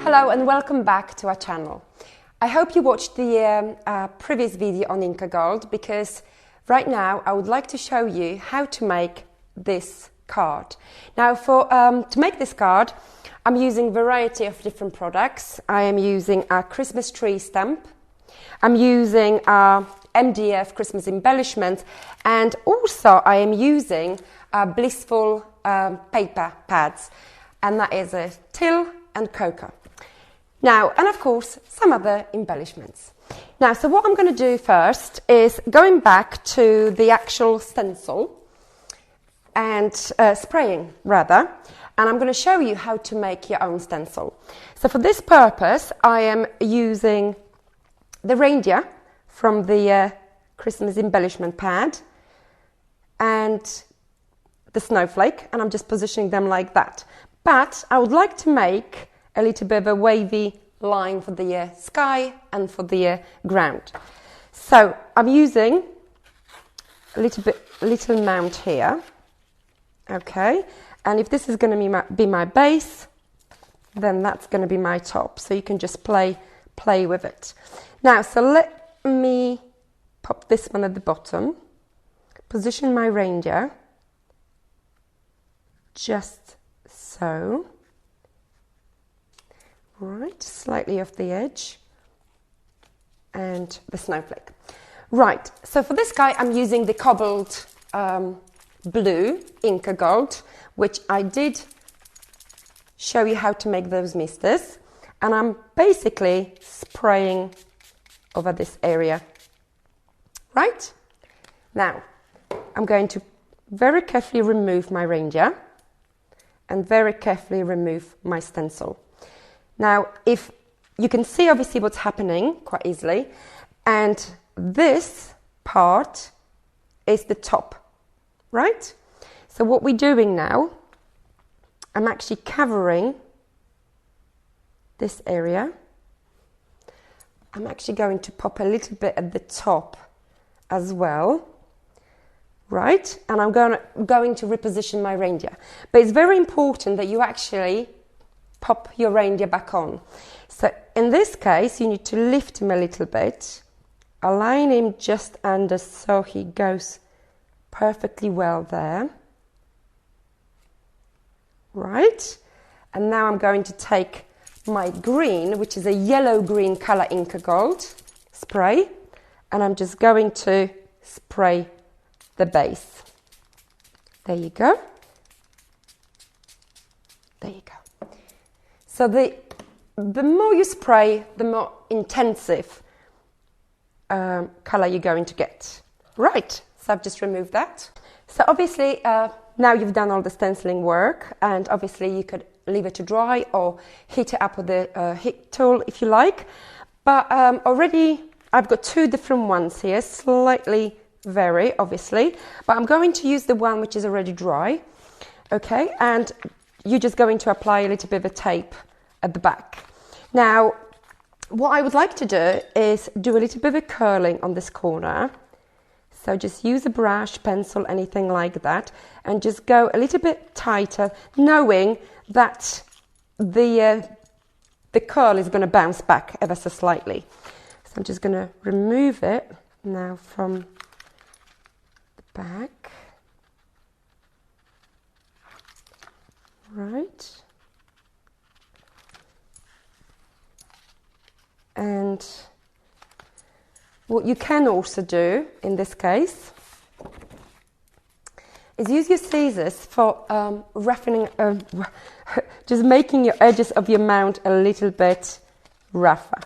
Hello and welcome back to our channel. I hope you watched the previous video on Inca Gold, because right now I would like to show you how to make this card. Now to make this card I'm using a variety of different products. I am using a Christmas tree stamp, I'm using MDF Christmas embellishments, and also I am using Blissful paper pads, and that is a till and cocoa. Now, and of course, some other embellishments. Now, so what I'm going to do first is going back to the actual stencil and spraying rather, and I'm going to show you how to make your own stencil. So for this purpose, I am using the reindeer from the Christmas embellishment pad and the snowflake, and I'm just positioning them like that. But I would like to make a little bit of a wavy line for the sky and for the ground. So I'm using a little amount here, okay, and if this is going to be my base, then that's going to be my top, so you can just play with it. Now, so let me pop this one at the bottom, position my reindeer just so. Right, slightly off the edge, and the snowflake. Right, so for this guy I'm using the cobalt blue Inca Gold, which I did show you how to make those misters, and I'm basically spraying over this area. Right, now I'm going to very carefully remove my reindeer and very carefully remove my stencil. Now, if you can see obviously what's happening quite easily, and this part is the top, right? So what we're doing now, I'm actually covering this area. I'm actually going to pop a little bit at the top as well, right? And I'm going to reposition my reindeer. But it's very important that you actually pop your reindeer back on. So in this case, you need to lift him a little bit, align him just under so he goes perfectly well there. Right? And now I'm going to take my green, which is a yellow-green color Inca Gold spray, and I'm just going to spray the base. There you go. There you go. So the more you spray, the more intensive colour you're going to get. Right, so I've just removed that. So obviously now you've done all the stenciling work, and obviously you could leave it to dry or heat it up with the heat tool if you like. But already I've got two different ones here, slightly vary obviously, but I'm going to use the one which is already dry, okay, and you're just going to apply a little bit of tape at the back. Now, what I would like to do is do a little bit of curling on this corner. So just use a brush, pencil, anything like that, and just go a little bit tighter, knowing that the curl is going to bounce back ever so slightly. So I'm just going to remove it now from the back. Right, and what you can also do in this case is use your scissors for roughening, just making your edges of your mount a little bit rougher.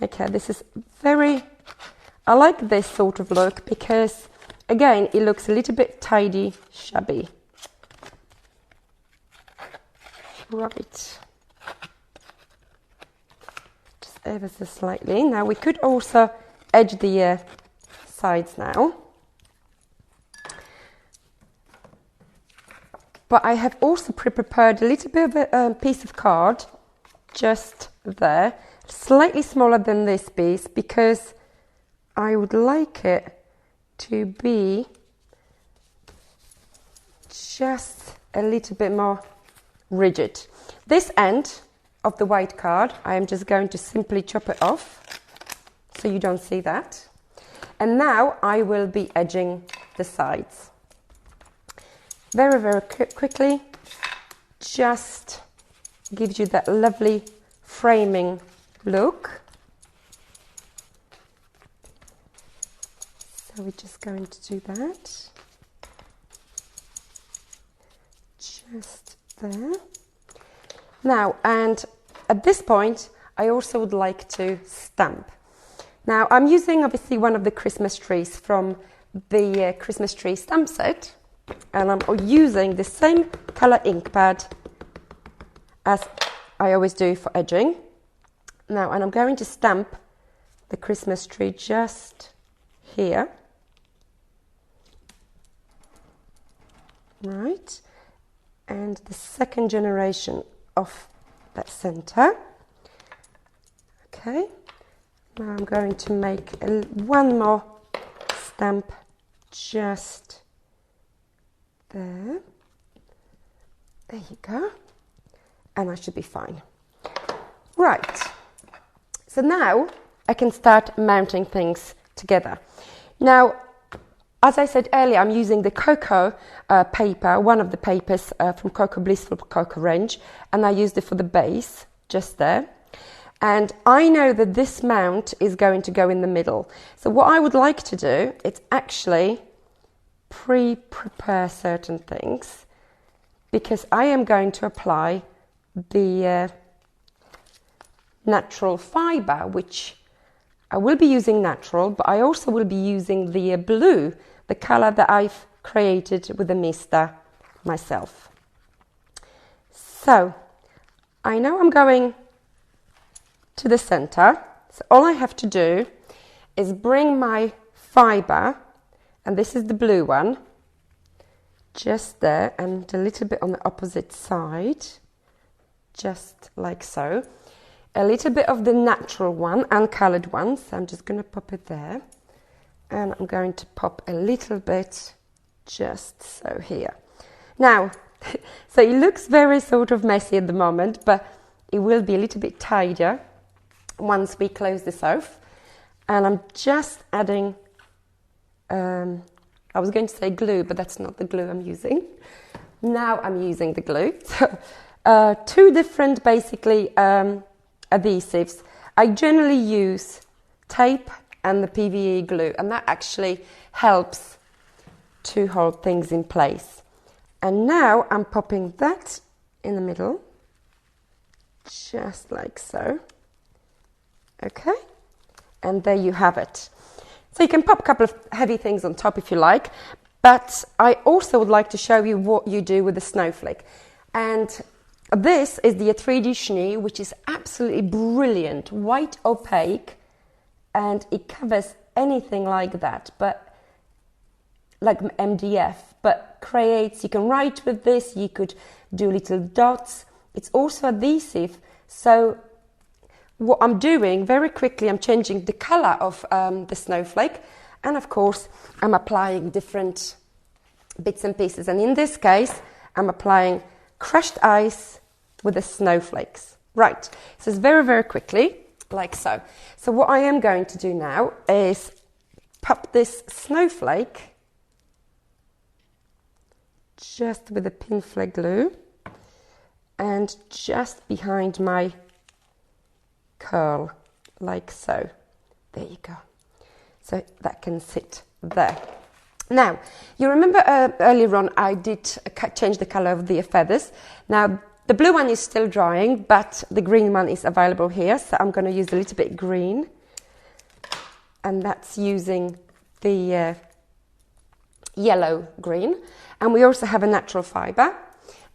Okay, this is I like this sort of look because again it looks a little bit tidy, shabby. Right, just ever so slightly. Now we could also edge the sides now, but I have also prepared a little bit of a piece of card just there, slightly smaller than this piece, because I would like it to be just a little bit more rigid. This end of the white card, I am just going to simply chop it off so you don't see that. And now I will be edging the sides. Very, very quickly, just gives you that lovely framing look. So we're just going to do that. Just there. Now, and at this point, I also would like to stamp. Now, I'm using obviously one of the Christmas trees from the Christmas tree stamp set, and I'm using the same color ink pad as I always do for edging. Now, and I'm going to stamp the Christmas tree just here. Right, and the second generation of that center. Okay, now I'm going to make one more stamp just there. There you go, and I should be fine. Right, so now I can start mounting things together. Now, as I said earlier, I'm using the cocoa paper, one of the papers from Cocoa Blissful Cocoa range, and I used it for the base, just there. And I know that this mount is going to go in the middle. So what I would like to do is actually prepare certain things, because I am going to apply the natural fibre, which I will be using natural, but I also will be using the blue, the colour that I've created with the Mista myself. So I know I'm going to the centre, so all I have to do is bring my fibre, and this is the blue one, just there, and a little bit on the opposite side, just like so. A little bit of the natural one, uncoloured one, so I'm just going to pop it there. And I'm going to pop a little bit just so here. Now, so it looks very sort of messy at the moment, but it will be a little bit tidier once we close this off. And I'm just adding, I was going to say glue, but that's not the glue I'm using. Now I'm using the glue. So, two different basically adhesives. I generally use tape and the PVA glue, and that actually helps to hold things in place. And now I'm popping that in the middle, just like so. Okay, and there you have it. So you can pop a couple of heavy things on top if you like, but I also would like to show you what you do with the snowflake. And this is the A3D Chenille, which is absolutely brilliant, white opaque, and it covers anything like that, but like MDF, but creates, you can write with this, you could do little dots. It's also adhesive, so what I'm doing very quickly, I'm changing the color of the snowflake, and of course I'm applying different bits and pieces, and in this case I'm applying crushed ice with the snowflakes. Right, so it's very, very quickly, like so. So what I am going to do now is pop this snowflake just with the Pinfle glue and just behind my curl, like so. There you go. So that can sit there. Now, you remember earlier on I did change the colour of the feathers. Now, the blue one is still drying, but the green one is available here, so I'm going to use a little bit green. And that's using the yellow green. And we also have a natural fibre.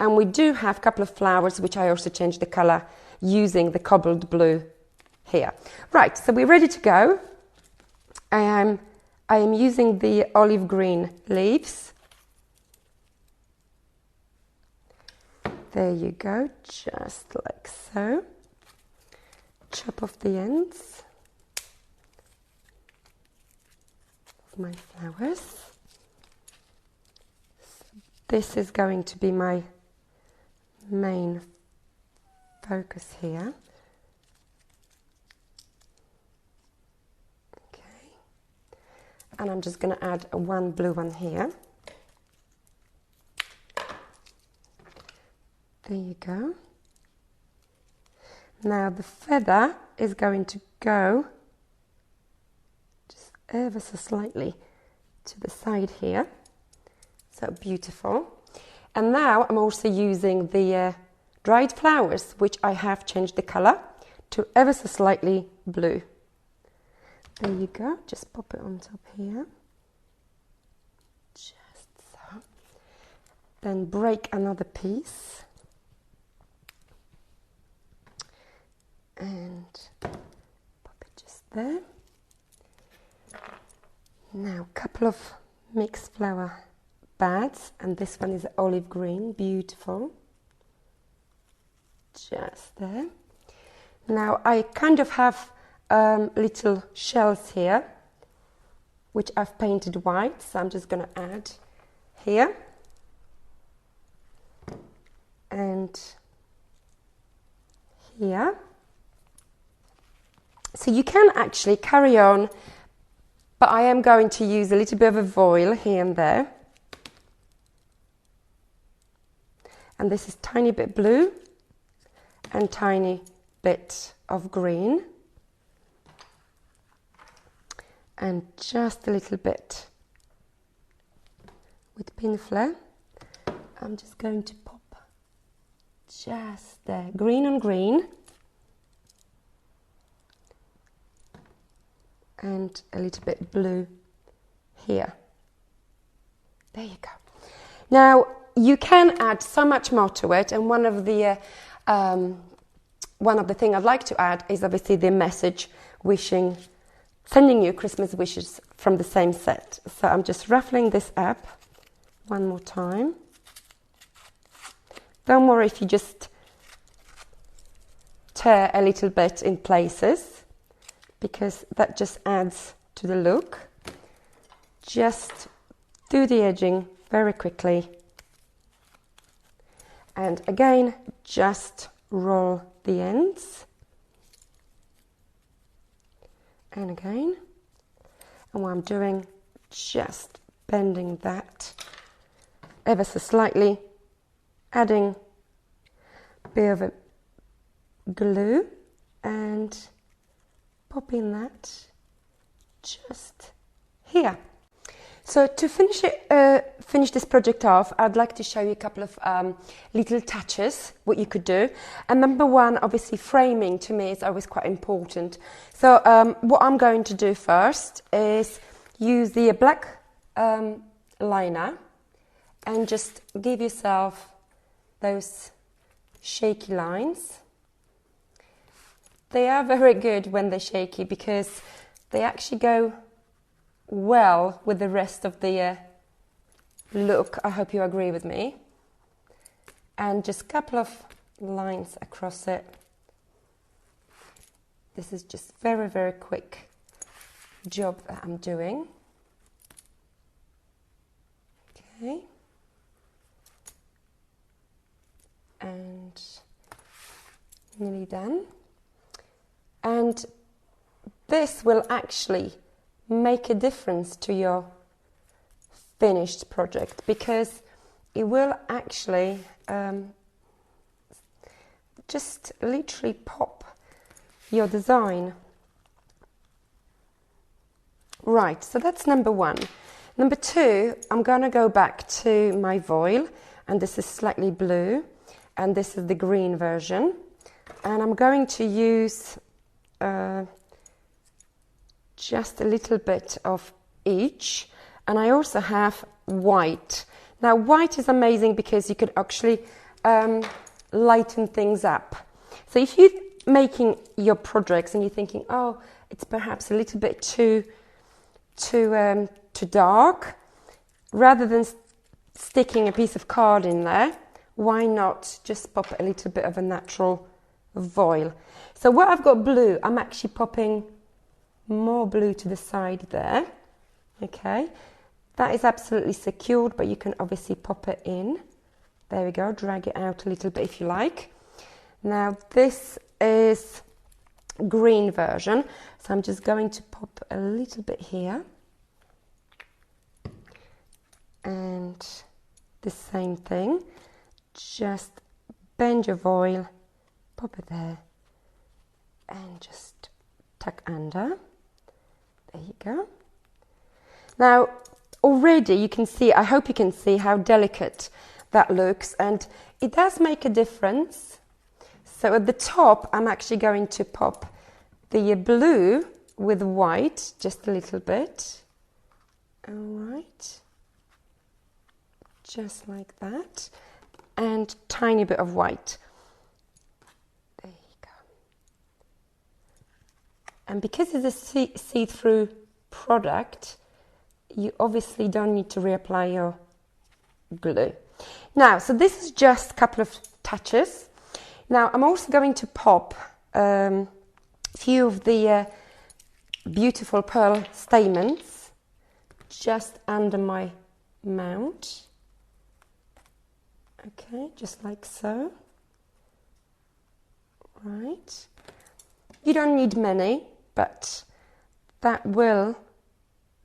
And we do have a couple of flowers, which I also changed the colour using the cobbled blue here. Right, so we're ready to go. I am using the olive green leaves. There you go, just like so. Chop off the ends of my flowers. So this is going to be my main focus here. Okay. And I'm just going to add one blue one here. There you go. Now the feather is going to go just ever so slightly to the side here. So beautiful. And now I'm also using the dried flowers, which I have changed the color to ever so slightly blue. There you go. Just pop it on top here. Just so. Then break another piece. And pop it just there. Now a couple of mixed flower buds, and this one is olive green, beautiful. Just there. Now I kind of have little shells here, which I've painted white, so I'm just going to add here. And here. So you can actually carry on, but I am going to use a little bit of a voile here and there. And this is tiny bit blue and tiny bit of green. And just a little bit with Pinflair. I'm just going to pop just there, green on green. And a little bit blue here. There you go. Now you can add so much more to it, and one of the thing I'd like to add is obviously the message sending you Christmas wishes from the same set. So I'm just ruffling this up one more time. Don't worry if you just tear a little bit in places, because that just adds to the look. Just do the edging very quickly. And again, just roll the ends. And again. And what I'm doing, just bending that ever so slightly, adding a bit of a glue and popping that just here. So to finish this project off, I'd like to show you a couple of little touches, what you could do. And number one, obviously framing to me is always quite important. So what I'm going to do first is use the black liner and just give yourself those shaky lines. They are very good when they're shaky because they actually go well with the rest of the look. I hope you agree with me. And just a couple of lines across it. This is just very, very quick job that I'm doing. Okay. And nearly done. And this will actually make a difference to your finished project, because it will actually just literally pop your design. Right, so that's number one. Number two, I'm going to go back to my voile, and this is slightly blue, and this is the green version. And I'm going to use just a little bit of each, and I also have white. Now white is amazing because you could actually lighten things up. So if you're making your projects and you're thinking, oh, it's perhaps a little bit too dark, rather than sticking a piece of card in there, why not just pop a little bit of a natural voile? So where I've got blue, I'm actually popping more blue to the side there. Okay, that is absolutely secured, but you can obviously pop it in. There we go, drag it out a little bit if you like. Now this is green version, so I'm just going to pop a little bit here, and the same thing, just bend your foil, pop it there, and just tuck under. There you go. Now already you can see, I hope you can see how delicate that looks, and it does make a difference. So at the top I'm actually going to pop the blue with white just a little bit. All right, just like that, and tiny bit of white. There you go. And because it's a see-through product, you obviously don't need to reapply your glue. Now, so this is just a couple of touches. Now I'm also going to pop a few of the beautiful pearl stamens just under my mount. Okay, just like so. Right. You don't need many, but that will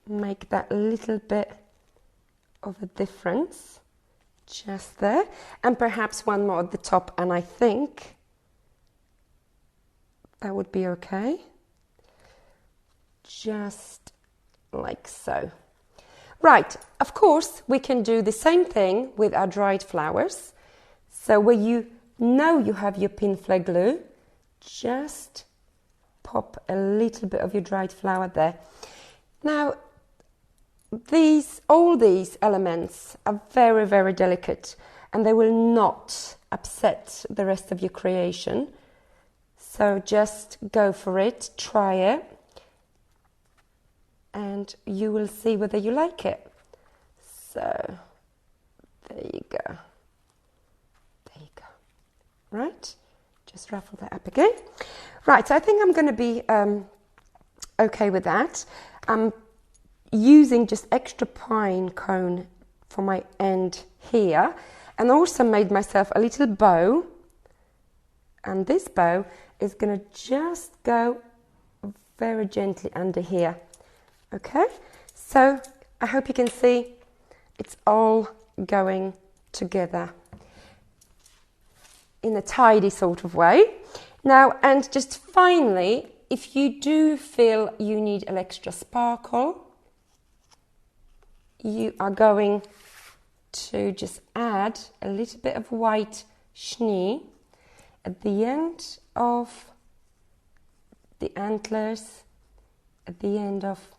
make that little bit of a difference just there, and perhaps one more at the top, and I think that would be okay, just like so. Right, of course we can do the same thing with our dried flowers. So where you know you have your Pinflair glue, just pop a little bit of your dried flower there. Now all these elements are very, very delicate, and they will not upset the rest of your creation. So just go for it, try it, and you will see whether you like it. So there you go. There you go. Right, just ruffle that up again. Right, so I think I'm going to be okay with that. I'm using just extra pine cone for my end here, and also made myself a little bow, and this bow is going to just go very gently under here. Okay, so I hope you can see it's all going together in a tidy sort of way. Now, and just finally, if you do feel you need an extra sparkle, you are going to just add a little bit of white chenille at the end of the antlers, at the end of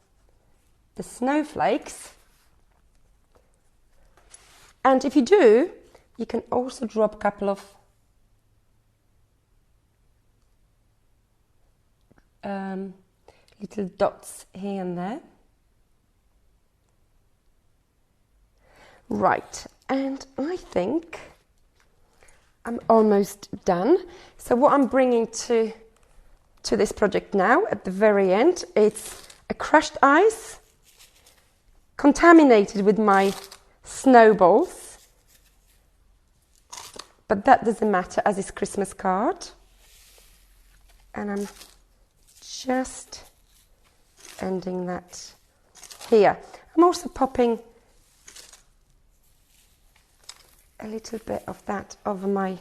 the snowflakes. And if you do, you can also drop a couple of little dots here and there. Right, and I think I'm almost done. So what I'm bringing to this project now at the very end, it's a crushed ice contaminated with my snowballs, but that doesn't matter as it's Christmas card. And I'm just ending that here. I'm also popping a little bit of that over my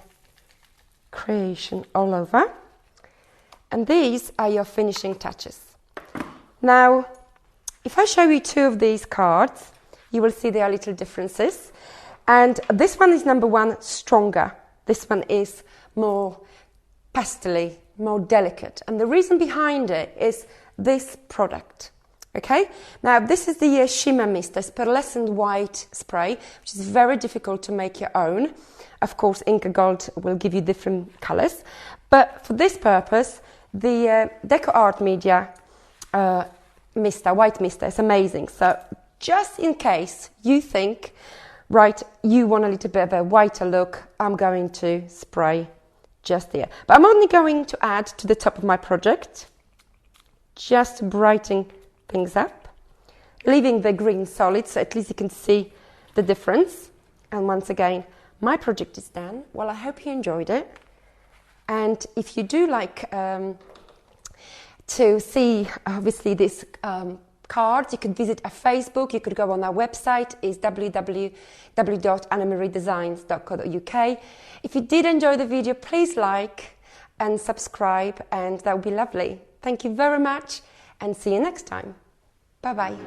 creation all over. And these are your finishing touches. Now, if I show you two of these cards, you will see there are little differences. And this one is number one, stronger. This one is more pastel-y, more delicate. And the reason behind it is this product. Okay, now this is the Shimmer Mist, this pearlescent white spray, which is very difficult to make your own. Of course, Inka Gold will give you different colours, but for this purpose, the Deco Art Media Mister, white Mister, is amazing. So just in case you think, right, you want a little bit of a whiter look, I'm going to spray just there. But I'm only going to add to the top of my project, just to brighten things up, leaving the green solid so at least you can see the difference. And once again, my project is done. Well, I hope you enjoyed it, And if you do like to see obviously this card, you could visit our Facebook, you could go on our website, is www.annamariedesigns.co.uk. If you did enjoy the video, please like and subscribe, and that would be lovely. Thank you very much, and see you next time. Bye bye.